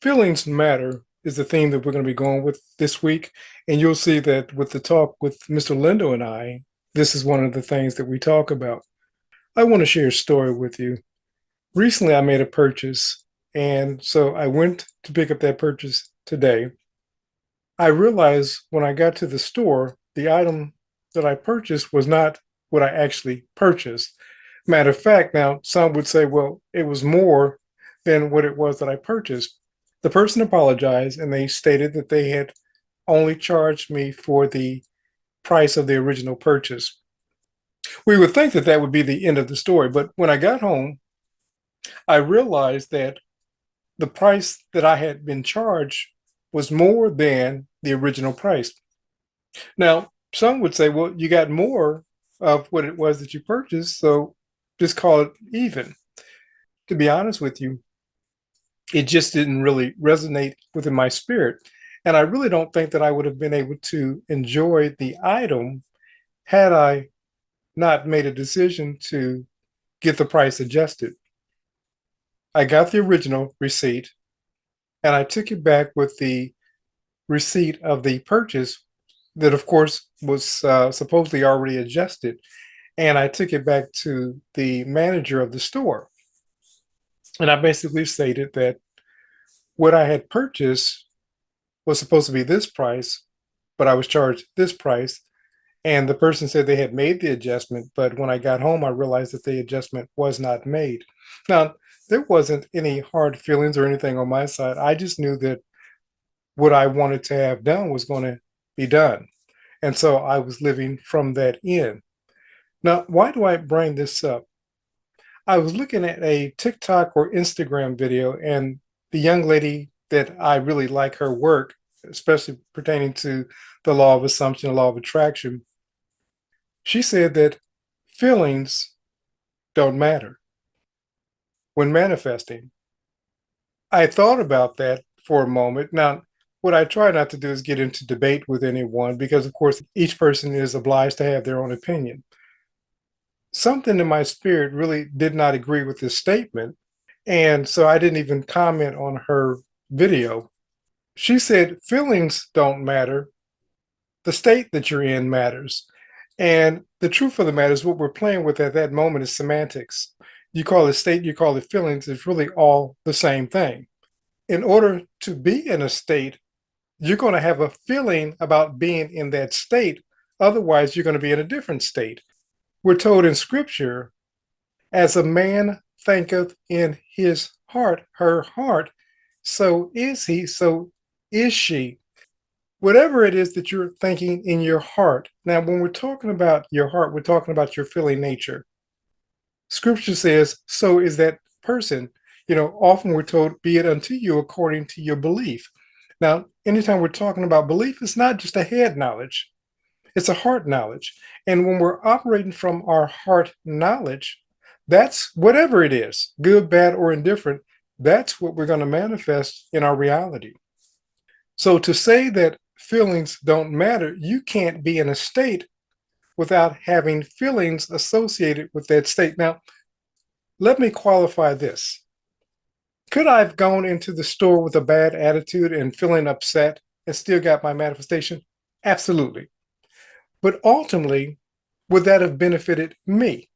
Feelings matter is the theme that we're going to be going with this week. And you'll see that with the talk with Mr. Lindo and I, this is one of the things that we talk about. I want to share a story with you. Recently, I made a purchase. And so I went to pick up that purchase today. I realized when I got to the store, the item that I purchased was not what I actually purchased. Matter of fact, now some would say, well, it was more than what it was that I purchased. The person apologized and they stated that they had only charged me for the price of the original purchase. We would think that that would be the end of the story, but when I got home, I realized that the price that I had been charged was more than the original price. Now, some would say, well, you got more of what it was that you purchased, so just call it even. To be honest with you, it just didn't really resonate within my spirit. And I really don't think that I would have been able to enjoy the item had I not made a decision to get the price adjusted. I got the original receipt and I took it back with the receipt of the purchase that, of course, was supposedly already adjusted. And I took it back to the manager of the store. And I basically stated that what I had purchased was supposed to be this price, but I was charged this price. And the person said they had made the adjustment, but when I got home, I realized that the adjustment was not made. Now, there wasn't any hard feelings or anything on my side. I just knew that what I wanted to have done was going to be done. And so I was living from that end. Now, why do I bring this up? I was looking at a TikTok or Instagram video, and the young lady that I really like her work, especially pertaining to the law of assumption, the law of attraction, she said that feelings don't matter when manifesting. I thought about that for a moment. Now, what I try not to do is get into debate with anyone because, of course, each person is obliged to have their own opinion. Something in my spirit really did not agree with this statement. And so I didn't even comment on her video. She said, feelings don't matter. The state that you're in matters. And the truth of the matter is, what we're playing with at that moment is semantics. You call it state, you call it feelings, it's really all the same thing. In order to be in a state, you're going to have a feeling about being in that state. Otherwise, you're going to be in a different state. We're told in scripture, as a man thinketh in his heart, her heart, so is he, so is she. Whatever it is that you're thinking in your heart. Now, when we're talking about your heart, we're talking about your feeling nature. Scripture says, so is that person. Often we're told, be it unto you according to your belief. Now, anytime we're talking about belief, it's not just a head knowledge, it's a heart knowledge. And when we're operating from our heart knowledge, that's whatever it is, good, bad, or indifferent, that's what we're going to manifest in our reality. So to say that feelings don't matter, you can't be in a state without having feelings associated with that state. Now, let me qualify this. Could I have gone into the store with a bad attitude and feeling upset and still got my manifestation? Absolutely. But ultimately, would that have benefited me?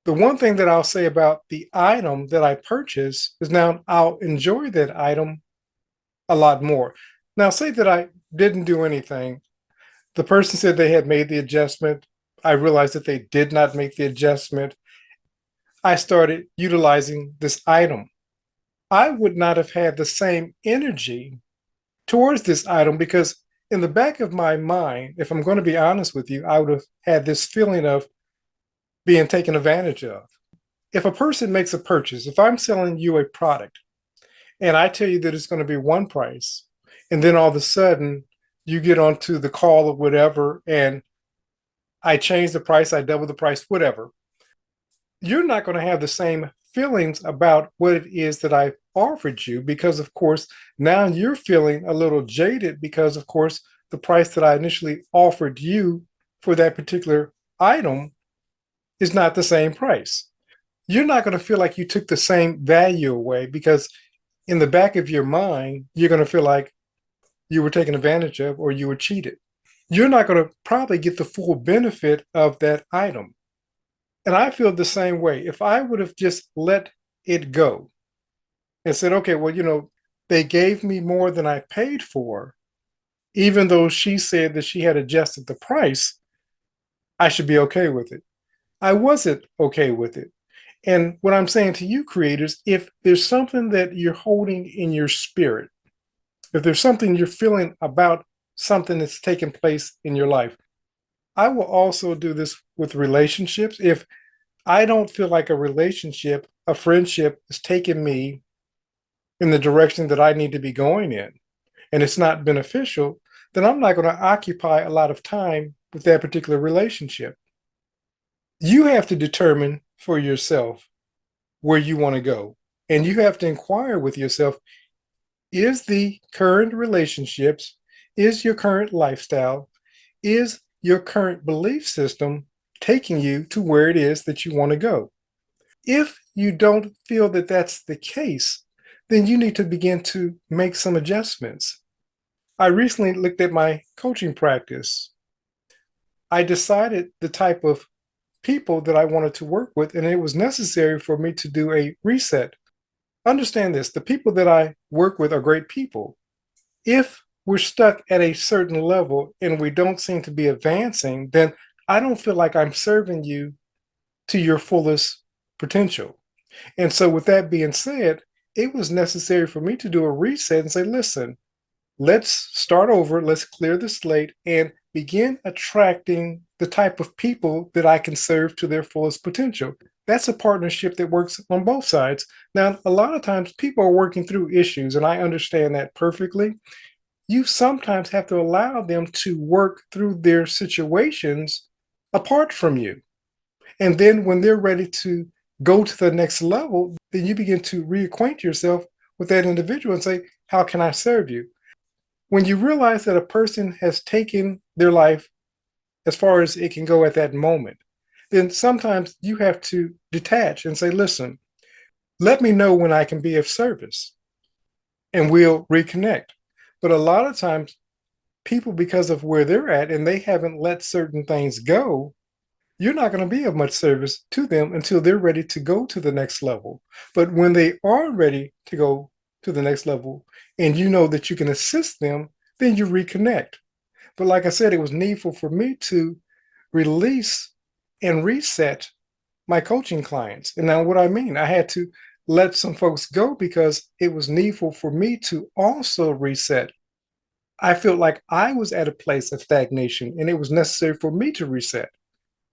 The one thing that I'll say about the item that I purchased is now I'll enjoy that item a lot more. Now, say that I didn't do anything. The person said they had made the adjustment. I realized that they did not make the adjustment. I started utilizing this item. I would not have had the same energy towards this item because in the back of my mind, if I'm going to be honest with you, I would have had this feeling of being taken advantage of. If a person makes a purchase, if I'm selling you a product and I tell you that it's going to be one price, and then all of a sudden you get onto the call or whatever, and I change the price, I double the price, whatever, you're not going to have the same feelings about what it is that I offered you because, of course, now you're feeling a little jaded because, of course, the price that I initially offered you for that particular item is not the same price. You're not going to feel like you took the same value away because in the back of your mind, you're going to feel like you were taken advantage of or you were cheated. You're not going to probably get the full benefit of that item. And I feel the same way. If I would have just let it go and said, okay, well, they gave me more than I paid for, even though she said that she had adjusted the price, I should be okay with it. I wasn't okay with it. And what I'm saying to you, creators, if there's something that you're holding in your spirit, if there's something you're feeling about something that's taken place in your life, I will also do this with relationships. If I don't feel like a relationship, a friendship is taking me in the direction that I need to be going in, and it's not beneficial, then I'm not going to occupy a lot of time with that particular relationship. You have to determine for yourself where you want to go. And you have to inquire with yourself, is the current relationships, is your current lifestyle, is your current belief system taking you to where it is that you want to go? If you don't feel that that's the case, then you need to begin to make some adjustments. I recently looked at my coaching practice. I decided the type of people that I wanted to work with, and it was necessary for me to do a reset. Understand this, the people that I work with are great people. If we're stuck at a certain level and we don't seem to be advancing, then I don't feel like I'm serving you to your fullest potential. And so, with that being said, it was necessary for me to do a reset and say, listen, let's start over, let's clear the slate and begin attracting the type of people that I can serve to their fullest potential. That's a partnership that works on both sides. Now, a lot of times people are working through issues, and I understand that perfectly. You sometimes have to allow them to work through their situations apart from you. And then when they're ready to go to the next level, then you begin to reacquaint yourself with that individual and say, how can I serve you? When you realize that a person has taken their life as far as it can go at that moment, then sometimes you have to detach and say, listen, let me know when I can be of service and we'll reconnect. But a lot of times, people, because of where they're at and they haven't let certain things go, you're not going to be of much service to them until they're ready to go to the next level. But when they are ready to go to the next level and you know that you can assist them, then you reconnect. But like I said, it was needful for me to release and reset my coaching clients. And now, what I mean, I had to let some folks go because it was needful for me to also reset. I felt like I was at a place of stagnation and it was necessary for me to reset.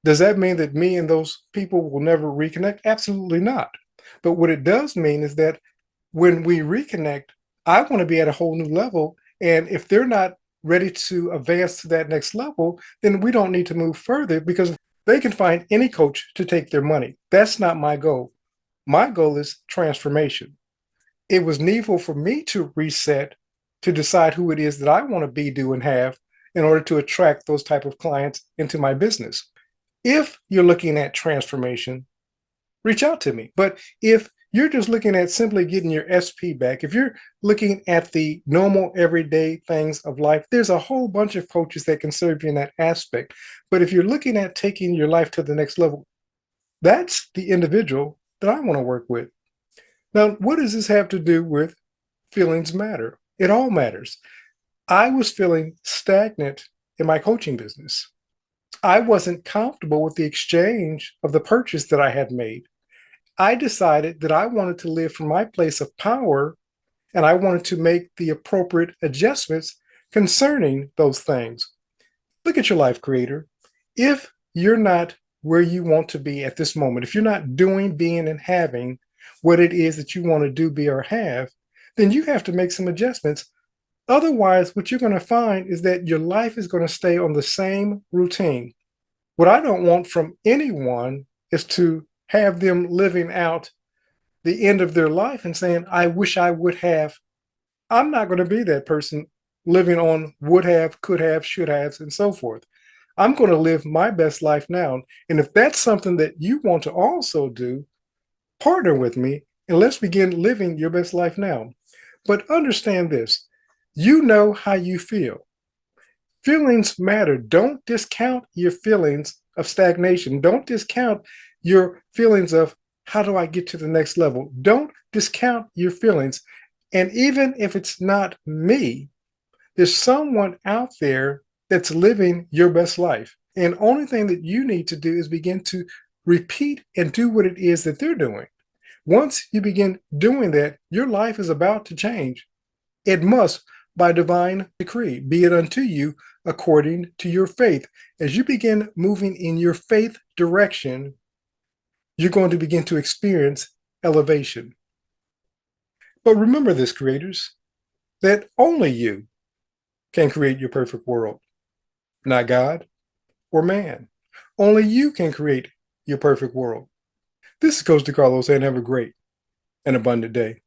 Does that mean that me and those people will never reconnect? Absolutely not. But what it does mean is that when we reconnect, I want to be at a whole new level. And if they're not ready to advance to that next level, then we don't need to move further because they can find any coach to take their money. That's not my goal. My goal is transformation. It was needful for me to reset to decide who it is that I want to be, do, and have in order to attract those type of clients into my business. If you're looking at transformation, reach out to me. But if you're just looking at simply getting your SP back, if you're looking at the normal everyday things of life, there's a whole bunch of coaches that can serve you in that aspect. But if you're looking at taking your life to the next level, that's the individual that I want to work with. Now, what does this have to do with feelings matter? It all matters. I was feeling stagnant in my coaching business. I wasn't comfortable with the exchange of the purchase that I had made. I decided that I wanted to live from my place of power and I wanted to make the appropriate adjustments concerning those things. Look at your life, creator. If you're not where you want to be at this moment, if you're not doing, being, and having what it is that you want to do, be, or have, then you have to make some adjustments. Otherwise, what you're going to find is that your life is going to stay on the same routine. What I don't want from anyone is to have them living out the end of their life and saying, I wish I would have. I'm not going to be that person living on would have, could have, should have, and so forth. I'm going to live my best life now. And if that's something that you want to also do, partner with me and let's begin living your best life now. But understand this, you know how you feel. Feelings matter. Don't discount your feelings of stagnation. Don't discount your feelings of how do I get to the next level? Don't discount your feelings. And even if it's not me, there's someone out there that's living your best life. And only thing that you need to do is begin to repeat and do what it is that they're doing. Once you begin doing that, your life is about to change. It must, by divine decree, be it unto you according to your faith. As you begin moving in your faith direction, you're going to begin to experience elevation. But remember this, creators, that only you can create your perfect world, not God or man. Only you can create your perfect world. This is Coach DeCarlo saying have a great and abundant day.